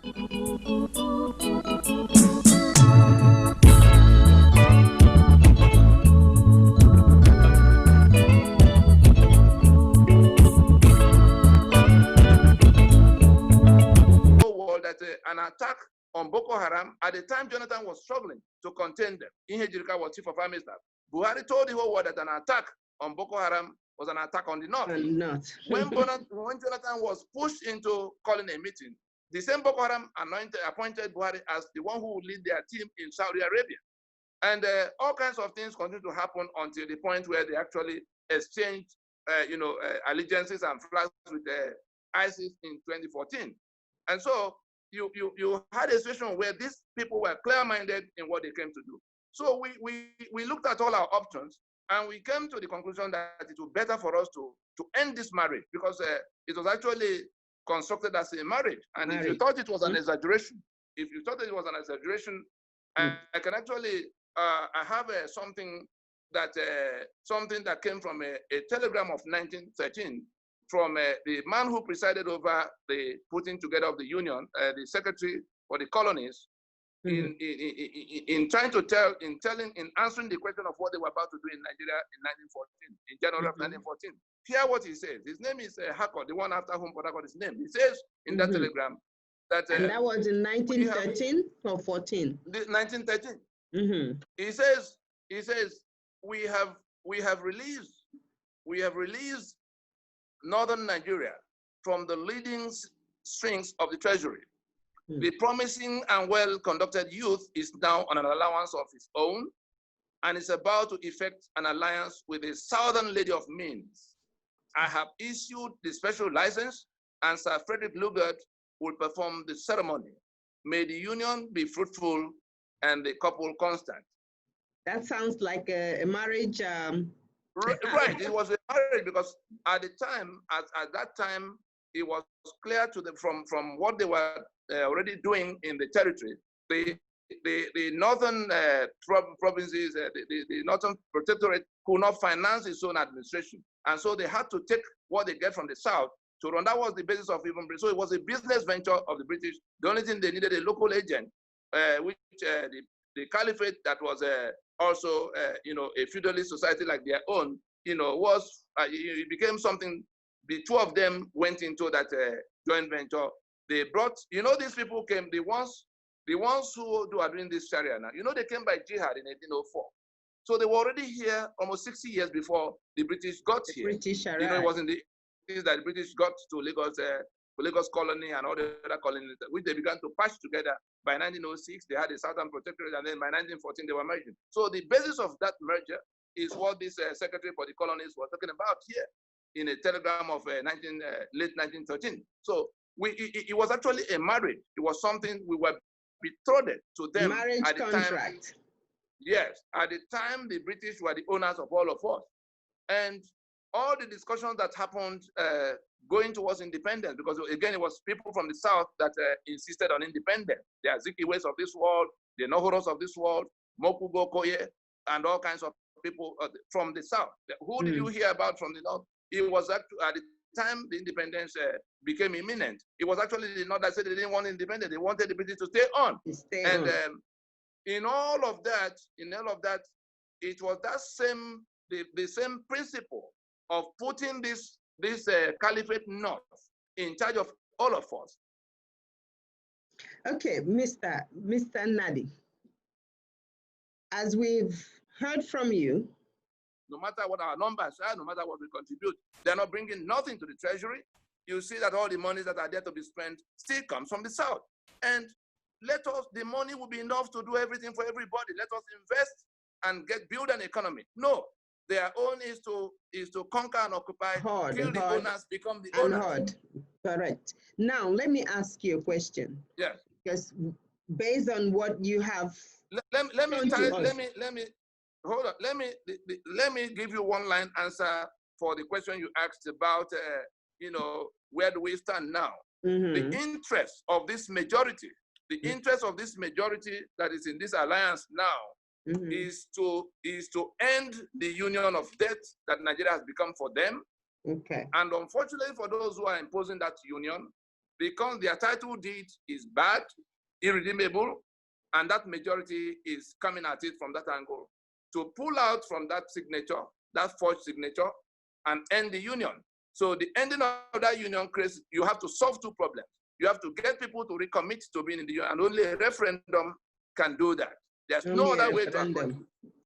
That an attack on Boko Haram, at the time Jonathan was struggling to contain them. Inhejirika was chief of army staff. Buhari told the whole world that an attack on Boko Haram was an attack on the north. When Jonathan was pushed into calling a meeting, the same Boko Haram appointed Buhari as the one who would lead their team in Saudi Arabia. And all kinds of things continue to happen until the point where they actually exchanged allegiances and flags with ISIS in 2014. And so you had a situation where these people were clear-minded in what they came to do. So we looked at all our options, and we came to the conclusion that it would be better for us to end this marriage, because it was actually constructed as a marriage. And if you thought it was an exaggeration, I can actually I have something that came from a telegram of 1913 from the man who presided over the putting together of the union, the secretary for the colonies, in answering the question of what they were about to do in Nigeria in 1914, in January of 1914. Hear what he says. His name is Hakko, the one after whom Port Harcourt is named. He says in that telegram that and that was in 1913 or 14. 1913. He says we have released northern Nigeria from the leading strings of the treasury. The promising and well-conducted youth is now on an allowance of his own and is about to effect an alliance with a southern lady of means. I have issued the special license, and Sir Frederick Lugard will perform the ceremony. May the union be fruitful and the couple constant. That sounds like a marriage. Right, it was a marriage, because at the time, at that time, it was clear to them from what they were already doing in the territory. The northern provinces, the northern protectorate could not finance its own administration, and so they had to take what they get from the south to run. That was the basis of even. So it was a business venture of the British. The only thing they needed a local agent, which the caliphate that was also a feudalist society like their own, was it became something. The two of them went into that joint venture. They brought, these people came, the ones who are doing this Sharia now, they came by jihad in 1804. So they were already here almost 60 years before the British got here. British Sharia. It was in the days that the British got to Lagos colony and all the other colonies, which they began to patch together. By 1906, they had a Southern Protectorate, and then by 1914, they were merging. So the basis of that merger is what this Secretary for the Colonies was talking about here in a telegram of late 1913. So it was actually a marriage. It was something we were betrothed to them. Marriage at the contract. Time. Yes, at the time, the British were the owners of all of us. And all the discussions that happened going towards independence, because again, it was people from the South that insisted on independence. The Azikiwes of this world, the Nohoros of this world, Mokugo Koye, and all kinds of people from the South. Who did you hear about from the North? It was actually, at the time the independence became imminent, it was actually the North that said they didn't want independence. They wanted the British to stay on. In all of that, it was that the same principle of putting this caliphate north in charge of all of us. Okay, Mr. Nadi, as we've heard from you, no matter what our numbers are, no matter what we contribute, they're not bringing nothing to the treasury. You see that all the monies that are there to be spent still comes from the South. And the money will be enough to do everything for everybody. Let us invest and build an economy. No, their own is to conquer and occupy, kill the owners, become the owners. Correct. Now, let me ask you a question. Yes. Because based on what you have, let me give you one line answer for the question you asked about where do we stand now. The interest of this majority, that is in this alliance now, is to end the union of debt that Nigeria has become for them. Okay. And unfortunately for those who are imposing that union, because their title deed is bad, irredeemable, and that majority is coming at it from that angle to pull out from that signature, that forged signature, and end the union. So the ending of that union creates, you have to solve two problems. You have to get people to recommit to being in the union, and only a referendum can do that. There's no other way to approach it.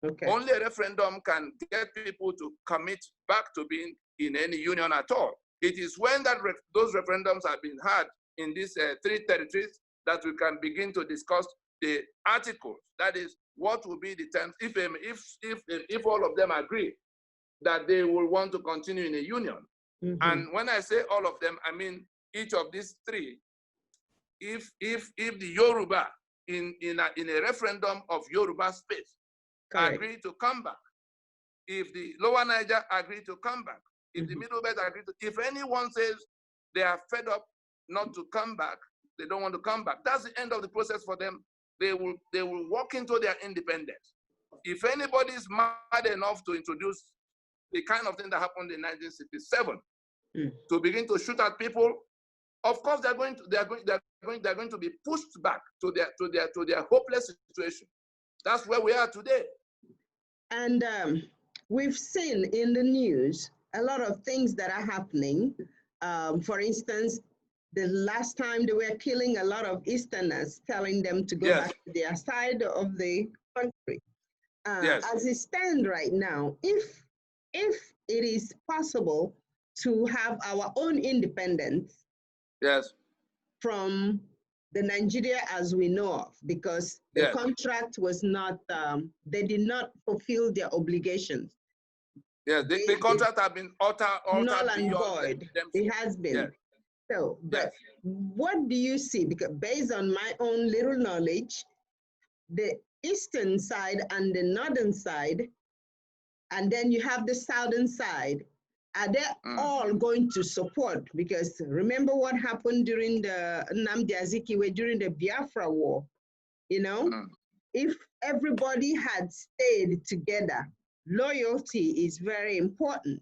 Okay. Only a referendum can get people to commit back to being in any union at all. It is when those referendums have been had in these three territories that we can begin to discuss the articles. That is, what will be the terms if all of them agree that they will want to continue in a union. Mm-hmm. And when I say all of them, I mean each of these three. If the Yoruba in a referendum of Yoruba space agree to come back, if the Lower Niger agree to come back, if the Middle Belt agree to, if anyone says they are fed up not to come back, they don't want to come back, that's the end of the process for them. They will walk into their independence. If anybody is mad enough to introduce the kind of thing that happened in 1967, to begin to shoot at people, of course they're going to be pushed back to their hopeless situation. That's where we are today. And we've seen in the news a lot of things that are happening. For instance, the last time they were killing a lot of Easterners, telling them to go back to their side of the country. As it stands right now, if it is possible to have our own independence from the Nigeria as we know of, because the contract was not, they did not fulfill their obligations. Yeah, the contract has been altered null and void. It has been. Yes. So, but what do you see? Because based on my own little knowledge, the eastern side and the northern side, and then you have the southern side, are they all going to support? Because remember what happened during the Nnamdi Azikiwe, during the Biafra War, you know? If everybody had stayed together, loyalty is very important.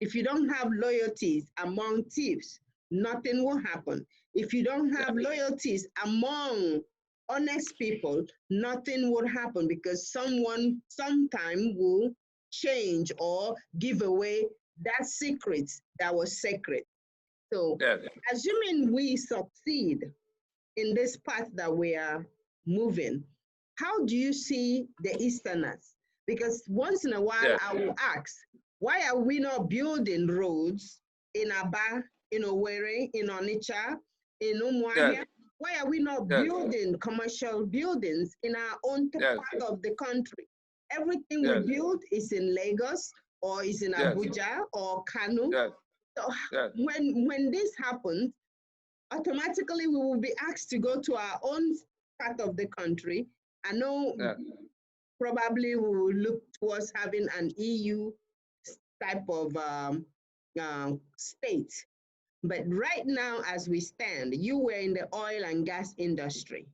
If you don't have loyalties among thieves, nothing will happen. If you don't have loyalties among honest people, nothing will happen, because someone sometime will change or give away that secret that was sacred. So assuming we succeed in this path that we are moving, how do you see the Easterners? Because once in a while I will ask, why are we not building roads in Aba, in Owerri, in Onitsha, in Umuahia? Why are we not building commercial buildings in our own part of the country? Everything we build is in Lagos or is in Abuja or Kano. So when this happens, automatically we will be asked to go to our own part of the country. I know probably we will look towards having an EU type of state. But right now, as we stand, you were in the oil and gas industry.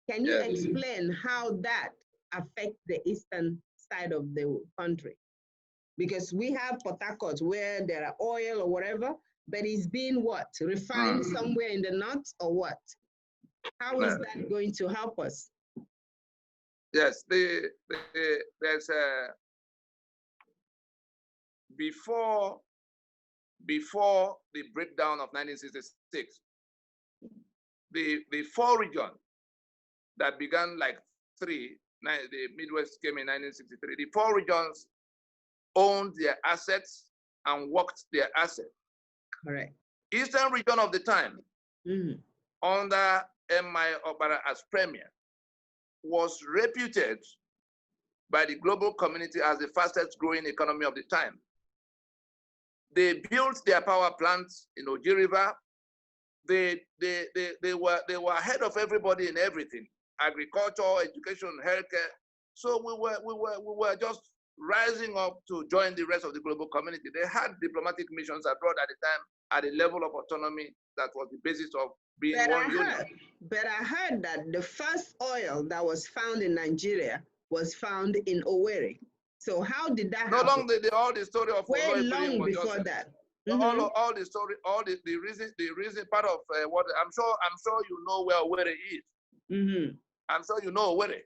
Can you explain how that affects the eastern side of the country? Because we have Port Harcourt where there are oil or whatever, but it's being what? Refined somewhere in the north or what? How is that going to help us? Yes, there's before the breakdown of 1966, the four regions that began like three, the Midwest came in 1963. The four regions owned their assets and worked their assets. Correct. Eastern region of the time, under M.I. Obara as premier, was reputed by the global community as the fastest growing economy of the time. They built their power plants in Oji River. They were ahead of everybody in everything: agriculture, education, healthcare. So we were just rising up to join the rest of the global community. They had diplomatic missions abroad at the time at a level of autonomy that was the basis of being one union. But I heard that the first oil that was found in Nigeria was found in Owerri. So how did that happen? All the story of way long before that. All the story, all the reason, part of what I'm sure you know where it is. I'm sure you know Owerri.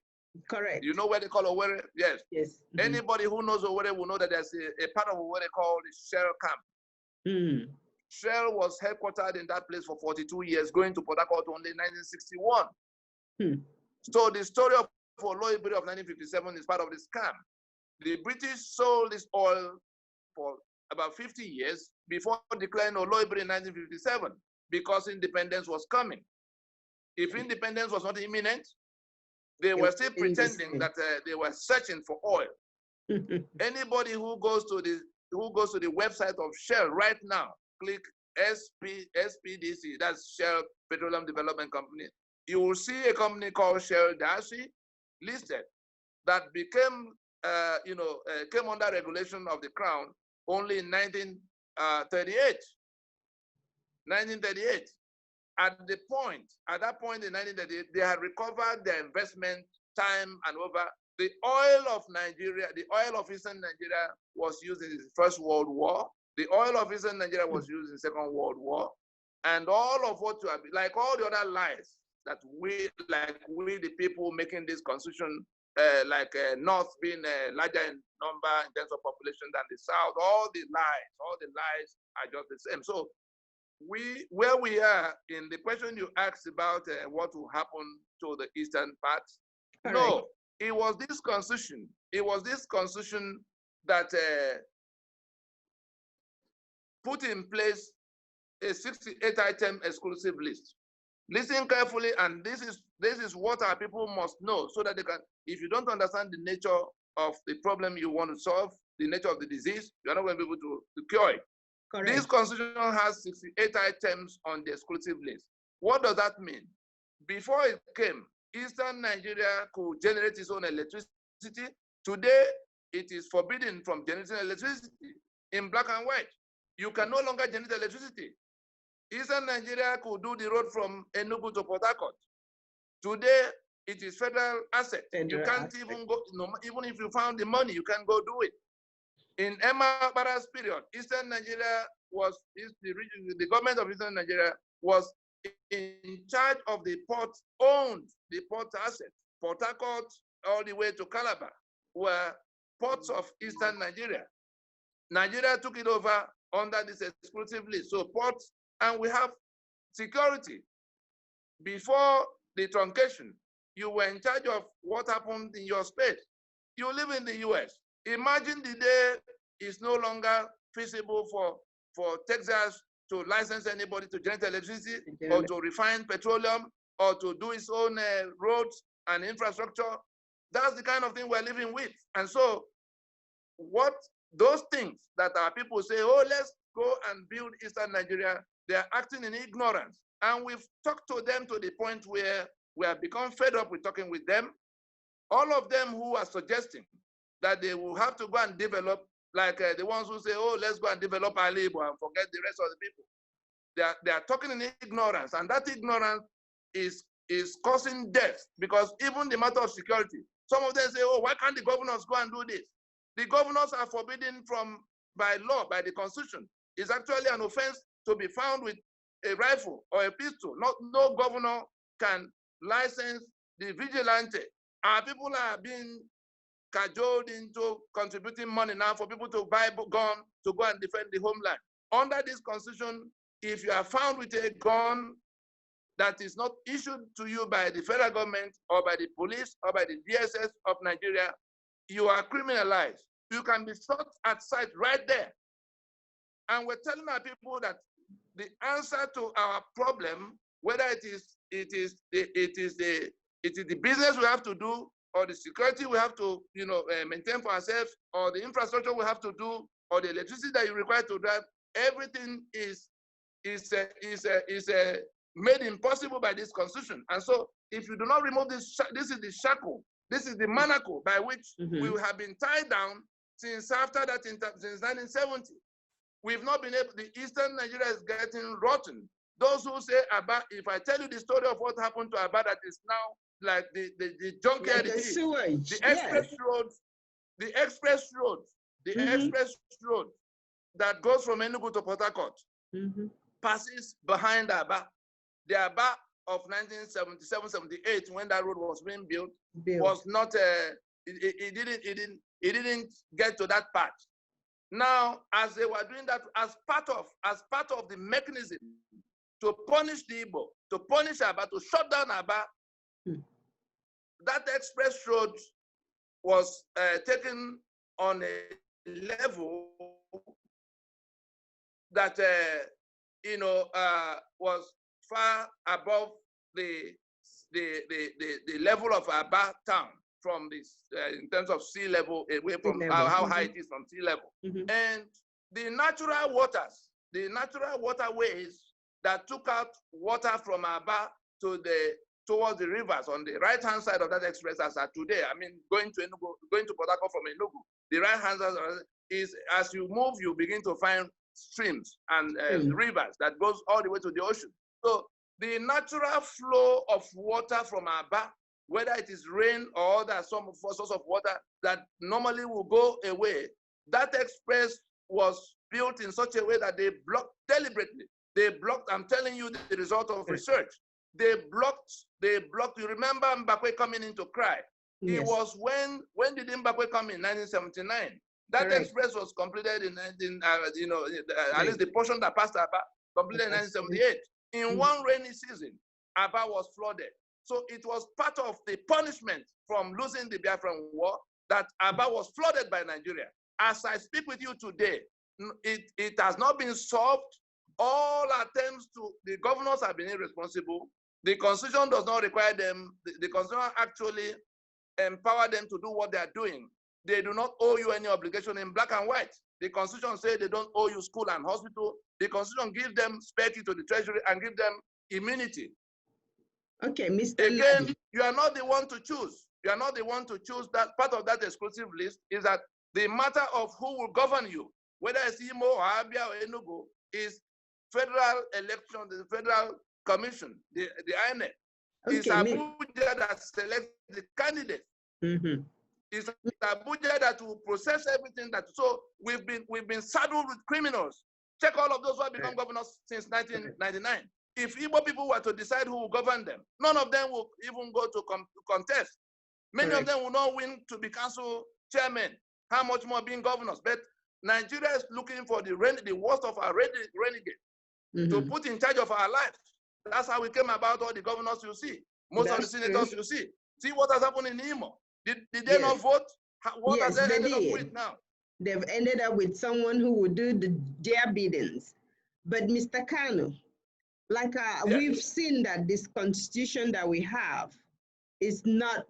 Correct. You know where they call Owerri? Yes. Yes. Anybody who knows Owerri will know that there's a part of Owerri called the Shell Camp. Shell was headquartered in that place for 42 years, going to Port Harcourt only in 1961. So the story of Oloibiri of 1957 is part of the scam. The British sold this oil for about 50 years before declaring Oloibiri in 1957 because independence was coming. If independence was not imminent, they were still pretending that they were searching for oil. Anybody who goes to the website of Shell right now, click SPDC, that's Shell Petroleum Development Company, you will see a company called Shell Darcy listed that became, came under regulation of the Crown only in 1938. 1938. At that point in 1938, they had recovered their investment time and over. The oil of Nigeria, the oil of Eastern Nigeria was used in the First World War. The oil of Eastern Nigeria was used in the Second World War. And all of what you have, like all the other lies that we, the people making this constitution, North being larger in number in terms of population than the South, all the lies are just the same. So where we are in the question you asked about what will happen to the eastern part, no, it was this constitution. It was this constitution that put in place a 68-item exclusive list. Listen carefully, and this is what our people must know, so that they can. If you don't understand the nature of the problem you want to solve, the nature of the disease, you're not going to be able to cure it. Correct. This constitution has 68 items on the exclusive list. What does that mean? Before it came, Eastern Nigeria could generate its own electricity. Today, it is forbidden from generating electricity in black and white. You can no longer generate electricity. Eastern Nigeria could do the road from Enugu to Port Harcourt. Today, it is federal asset. You can't even go, even if you found the money, you can't go do it. In Emma Barra's period, Eastern Nigeria the government of Eastern Nigeria was in charge of the port, owned the port asset. Port Harcourt all the way to Calabar were ports of Eastern Nigeria. Nigeria took it over under this exclusive list. So ports, and we have security. Before the truncation, you were in charge of what happened in your state. You live in the US. Imagine the day it's no longer feasible for Texas to license anybody to generate electricity or to refine petroleum or to do its own roads and infrastructure. That's the kind of thing we're living with. And so those things that our people say, oh, let's go and build Eastern Nigeria, they're acting in ignorance. And we've talked to them to the point where we have become fed up with talking with them. All of them who are suggesting that they will have to go and develop, like the ones who say, oh, let's go and develop our labor and forget the rest of the people. They are talking in ignorance, and that ignorance is causing death, because even the matter of security, some of them say, oh, why can't the governors go and do this? The governors are forbidden by law, by the constitution. It's actually an offense to be found with a rifle or a pistol. No governor can license the vigilante. Our people are being cajoled into contributing money now for people to buy a gun to go and defend the homeland. Under this constitution, if you are found with a gun that is not issued to you by the federal government or by the police or by the DSS of Nigeria, you are criminalized. You can be shot at sight right there. And we're telling our people that the answer to our problem, whether it is the business we have to do, or the security we have to maintain for ourselves, or the infrastructure we have to do, or the electricity that you require to drive, everything is made impossible by this constitution. And so if you do not remove this is the shackle, this is the manacle by which we have been tied down since after that, since 1970. We've not been able, the Eastern Nigeria is getting rotten. Those who say about, if I tell you the story of what happened to Abba, that is now like the junkyard, like sewage. The express roads, the express roads, that goes from Enugu to Port Harcourt passes behind Aba. The Aba of 1977-78, when that road was being built, was not. It didn't get to that part. Now, as they were doing that, as part of the mechanism to punish the Igbo, to punish Aba, to shut down Aba, that express road was taken on a level that was far above the level of Aba town from this in terms of sea level, away from how high it is from sea level. And the natural waters, the natural waterways that took out water from Aba towards the rivers on the right-hand side of that express as at today. I mean, going to Port Harcourt from Enugu, the right-hand side is, as you move, you begin to find streams and rivers that goes all the way to the ocean. So the natural flow of water from Aba, whether it is rain or other some source of water that normally will go away, that express was built in such a way that they blocked deliberately. They blocked, I'm telling you the result of research. They blocked, you remember Mbakwe coming into cry. Yes. It was when did Mbakwe come in? 1979. That express was completed in at least the portion that passed Aba, completed in 1978. In one rainy season, Aba was flooded. So it was part of the punishment from losing the Biafran war that Aba was flooded by Nigeria. As I speak with you today, it has not been solved. All attempts the governors have been irresponsible. The constitution does not require them. The constitution actually empower them to do what they are doing. They do not owe you any obligation in black and white. The constitution says they don't owe you school and hospital. The constitution gives them spare key to the treasury and give them immunity. Okay, Mr. Again, Ladi. you are not the one to choose. You are not the one to choose. That part of that exclusive list is that the matter of who will govern you, whether it's Imo or Abia or Enugu, is federal election, the federal commission, the INEC. Okay, it's Abuja that selects the candidate. It's Abuja that will process everything. So we've been saddled with criminals. Check all of those who have become governors since 1999. If Igbo people were to decide who will govern them, none of them will even go to contest. Many of them will not win to be council chairman. How much more being governors? But Nigeria is looking for the worst of our renegades to put in charge of our lives. That's how we came about all the governors you see. Most of the senators you see. See what has happened in Imo. Did they not vote? What has they ended up with now? They've ended up with someone who would do their biddings. But Mr. Kanu, like we've seen that this constitution that we have is not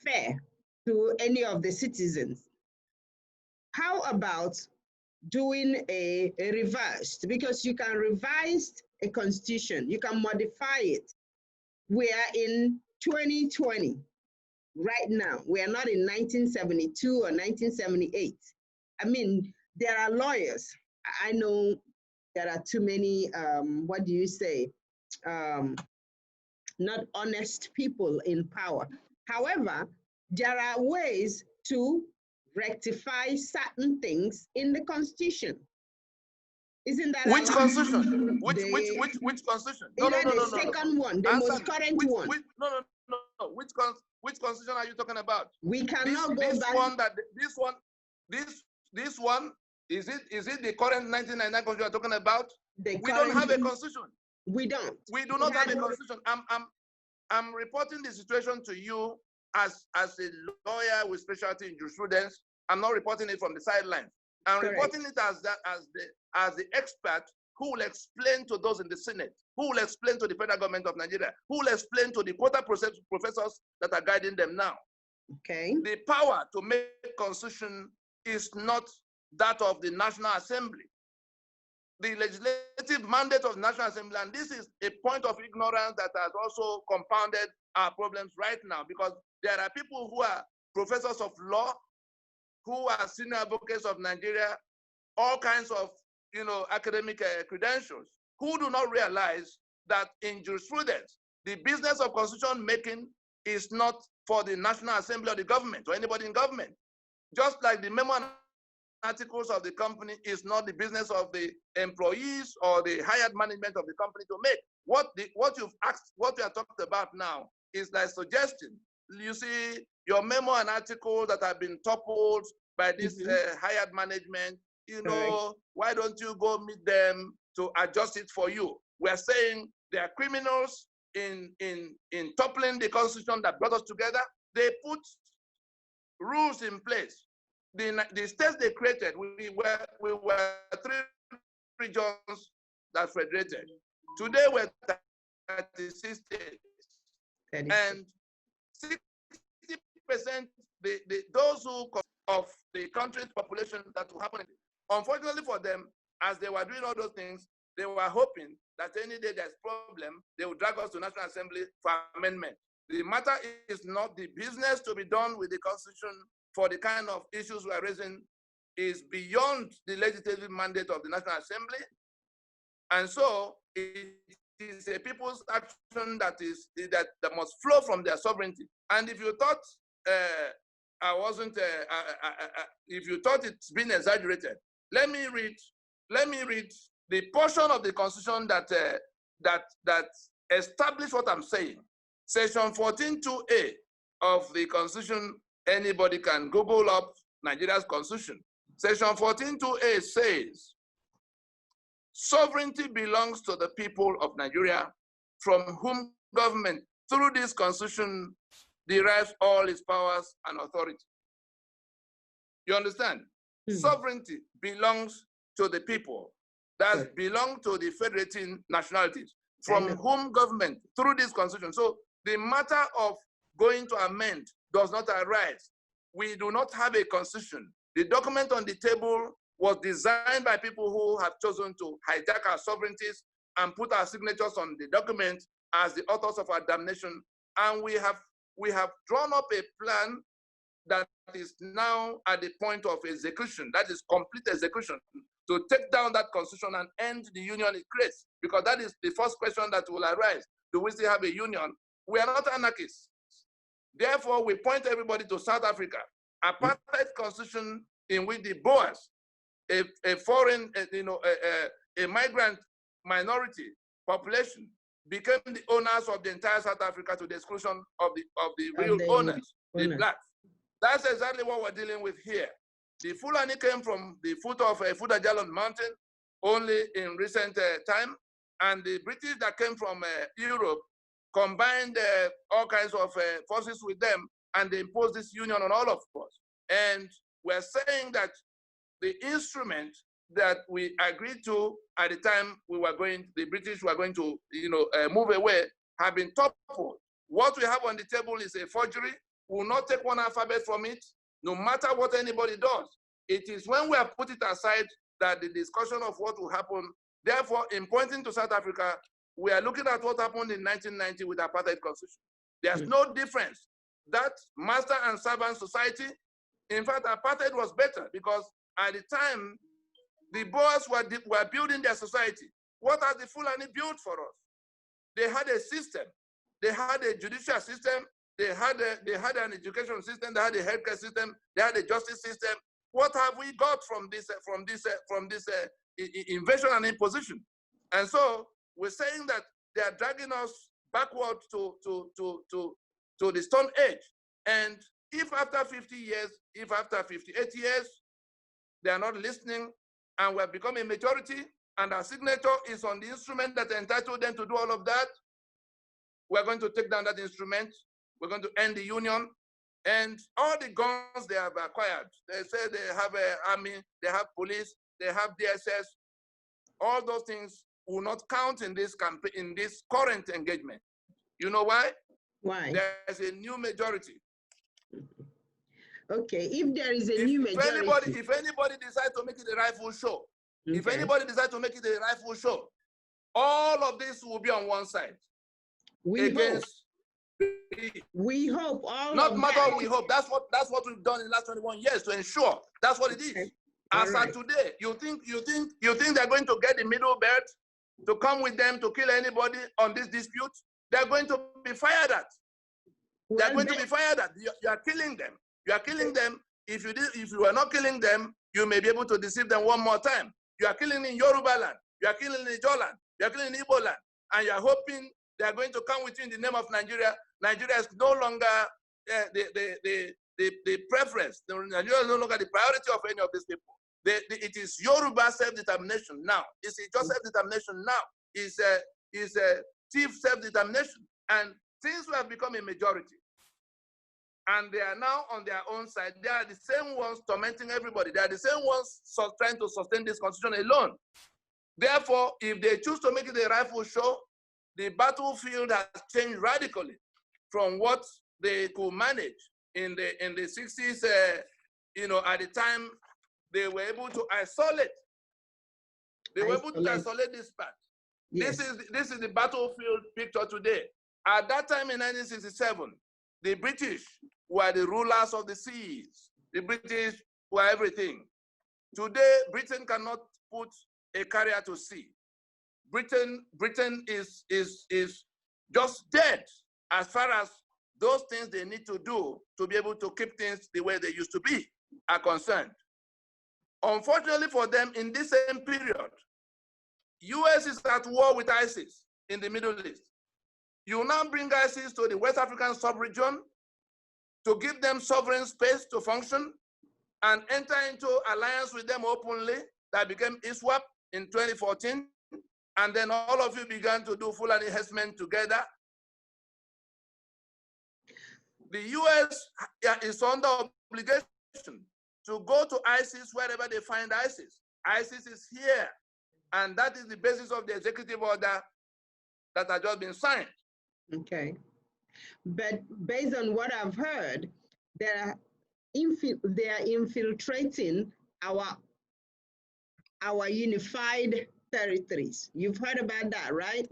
fair to any of the citizens. How about doing a reversed? Because you can revise a constitution, you can modify it. We are in 2020 right now. We are not in 1972 or 1978. I mean, there are lawyers. I know there are too many, what do you say, not honest people in power. However, there are ways to rectify certain things in the constitution. Isn't that which constitution? Which constitution? No, the second one, the most current one. No. Which constitution are you talking about? We cannot go back. This one is it the current 1999 constitution you're talking about? We don't have a constitution. We don't. We do not have a constitution. I'm reporting the situation to you as a lawyer with specialty in jurisprudence. I'm not reporting it from the sidelines. I'm reporting it as the expert who will explain to those in the Senate, who will explain to the federal government of Nigeria, who will explain to the quota professors that are guiding them now. Okay. The power to make constitution is not that of the National Assembly. The legislative mandate of the National Assembly, and this is a point of ignorance that has also compounded our problems right now, because there are people who are professors of law, who are senior advocates of Nigeria, all kinds of academic credentials, who do not realize that in jurisprudence, the business of constitution making is not for the National Assembly or the government or anybody in government. Just like the memo articles of the company is not the business of the employees or the hired management of the company to make. What you've asked, what we are talking about now is like suggesting. You see, your memo and articles that have been toppled by this hired management, you know, why don't you go meet them to adjust it for you? We're saying they are criminals in toppling the constitution that brought us together. They put rules in place. The states they created, we were 3 regions that federated. Today we're 36 states. And 60% those who of the country's population that will happen. Unfortunately for them, as they were doing all those things, they were hoping that any day there's problem, they will drag us to National Assembly for amendment. The matter is not the business to be done with the Constitution for the kind of issues we are raising is beyond the legislative mandate of the National Assembly. And so it is a people's action that must flow from their sovereignty. And if you thought if you thought it's been exaggerated, let me read the portion of the Constitution that established what I'm saying. Section 14(2)(a) of the Constitution, anybody can Google up Nigeria's Constitution. Section 14(2)(a) says, sovereignty belongs to the people of Nigeria, from whom government, through this Constitution, derives all its powers and authority. You understand? Sovereignty belongs to the people that belong to the federating nationalities, from whom government, through this Constitution. So the matter of going to amend does not arise. We do not have a constitution. The document on the table was designed by people who have chosen to hijack our sovereignties and put our signatures on the document as the authors of our damnation. And we have drawn up a plan that is now at the point of execution, that is complete execution, to take down that constitution and end the union it creates. Because that is the first question that will arise. Do we still have a union? We are not anarchists. Therefore, we point everybody to South Africa. Apartheid constitution in which the Boers, a foreign, a migrant minority population, became the owners of the entire South Africa to the exclusion of the real owners, the blacks. That's exactly what we're dealing with here. The Fulani came from the foot of Fudajalon mountain only in recent time, and the British that came from Europe combined all kinds of forces with them, and they imposed this union on all of us. And we're saying that the instrument that we agreed to at the time the British were going to, move away, have been toppled. What we have on the table is a forgery. We will not take one alphabet from it, no matter what anybody does. It is when we have put it aside that the discussion of what will happen. Therefore, in pointing to South Africa, we are looking at what happened in 1990 with the apartheid constitution. There's no difference. That master and servant society, in fact, apartheid was better because at the time, the Boers were building their society. What has the Fulani built for us? They had a system. They had a judicial system. They had an education system. They had a healthcare system. They had a justice system. What have we got from this invasion and imposition? And so we're saying that they are dragging us backward to the Stone Age. And if after 50 years, if after 58 years, they are not listening and we have become a majority and our signature is on the instrument that entitled them to do all of that, we're going to take down that instrument. We're going to end the union. And all the guns they have acquired, they say they have an army, they have police, they have DSS. All those things will not count in this campaign, in this current engagement. You know why? Why? There's a new majority. Okay, if there is a new majority. If anybody decides to make it a rifle show, if anybody decides to make it a rifle show, all of this will be on one side. We hope all. Not matter we hope. That's what we've done in the last 21 years to ensure. That's what it is. Okay. As of today, you think they're going to get the middle belt to come with them to kill anybody on this dispute? They're going to be fired at. They're going to be fired at. You are killing them. You are killing them. If you were not killing them, you may be able to deceive them one more time. You are killing in Yoruba land, you are killing in Ijo land, you are killing in Igbo land, and you are hoping they are going to come with you in the name of Nigeria. Nigeria is no longer the preference. Nigeria is no longer the priority of any of these people. It is Yoruba self-determination now. It's just self-determination now. It's a chief self-determination. And since we have become a majority, and they are now on their own side, they are the same ones tormenting everybody. They are the same ones trying to sustain this constitution alone. Therefore, if they choose to make it a rifle show, the battlefield has changed radically from what they could manage in the 60s. At the time, they were able to isolate. They were able to isolate this part. Yes. This is the battlefield picture today. At that time in 1967, the British were the rulers of the seas. The British were everything. Today, Britain cannot put a carrier to sea. Britain is just dead as far as those things they need to do to be able to keep things the way they used to be are concerned. Unfortunately for them, in this same period, US is at war with ISIS in the Middle East. You now bring ISIS to the West African sub-region to give them sovereign space to function and enter into alliance with them openly. That became ISWAP in 2014. And then all of you began to do full enhancement together. The US is under obligation to go to ISIS wherever they find ISIS. ISIS is here. And that is the basis of the executive order that has just been signed. Okay. But based on what I've heard, they are infiltrating our unified territories. You've heard about that, right?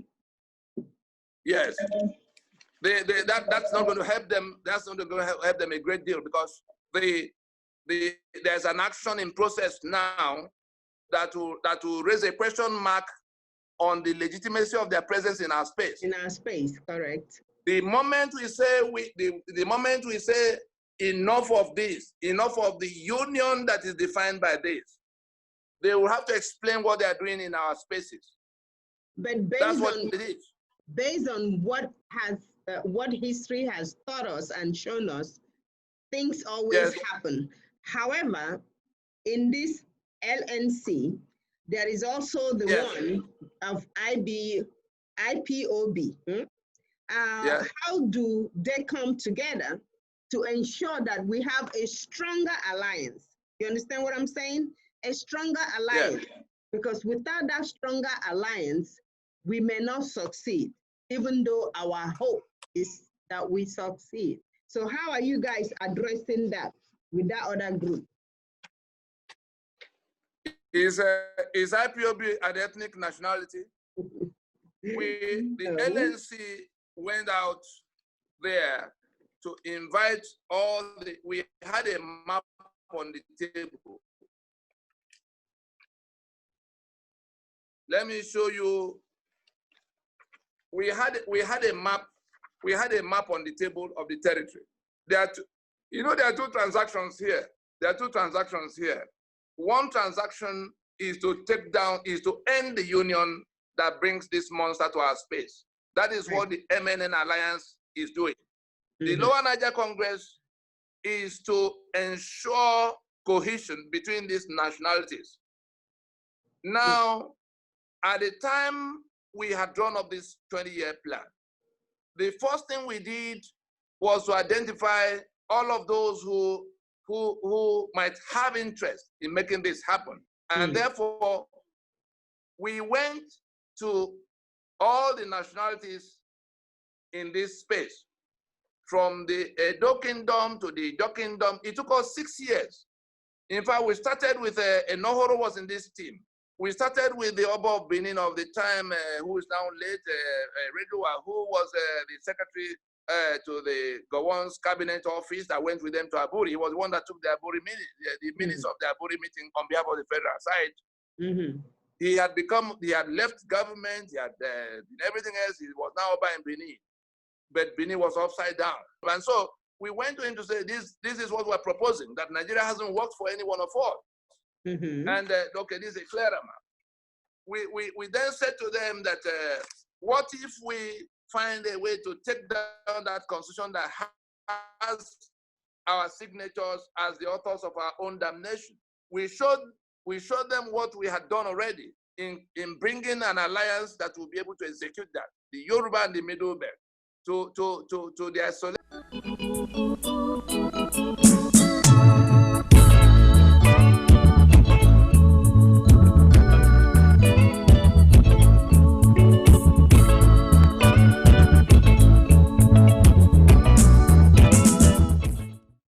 Yes. That's not going to help them. That's not going to help them a great deal, because there's an action in process now that will raise a question mark on the legitimacy of their presence in our space. In our space, correct. The moment we say the moment we say enough of this, enough of the union that is defined by this, they will have to explain what they are doing in our spaces. But that's what it is. Based on what history has taught us and shown us, things always happen. However, in this LNC, there is also the one of IPOB. How do they come together to ensure that we have a stronger alliance? You understand what I'm saying? A stronger alliance. Because without that stronger alliance, we may not succeed, even though our hope is that we succeed. So how are you guys addressing that with that other group? Is IPOB an ethnic nationality? The LNC went out there to invite we had a map on the table. Let me show you. We had a map on the table of the territory. There are two transactions here. There are two transactions here. One transaction is to end the union that brings this monster to our space. That is what the MNN Alliance is doing. The Lower Niger Congress is to ensure cohesion between these nationalities. Now, at the time we had drawn up this 20-year plan, the first thing we did was to identify all of those who might have interest in making this happen. And therefore, we went to all the nationalities in this space, from the Edo Kingdom to the Ijo Kingdom. It took us 6 years. In fact, we started with Enohoro was in this team. We started with the Oba of Benin of the time, who is now late, Redua, who was the secretary to the Gowon's cabinet office that went with them to Aburi. He was the one that took the Aburi the minutes of the Aburi meeting on behalf of the federal side. He had left government, he had everything else. He was now Oba in Benin, but Benin was upside down. And so we went to him to say, this is what we're proposing, that Nigeria hasn't worked for any one of us. And okay, this is a clearer map. We then said to them that what if we find a way to take down that constitution that has our signatures as the authors of our own damnation? We showed them what we had done already in bringing an alliance that will be able to execute that, the Yoruba and the Middle Belt, to the isolation.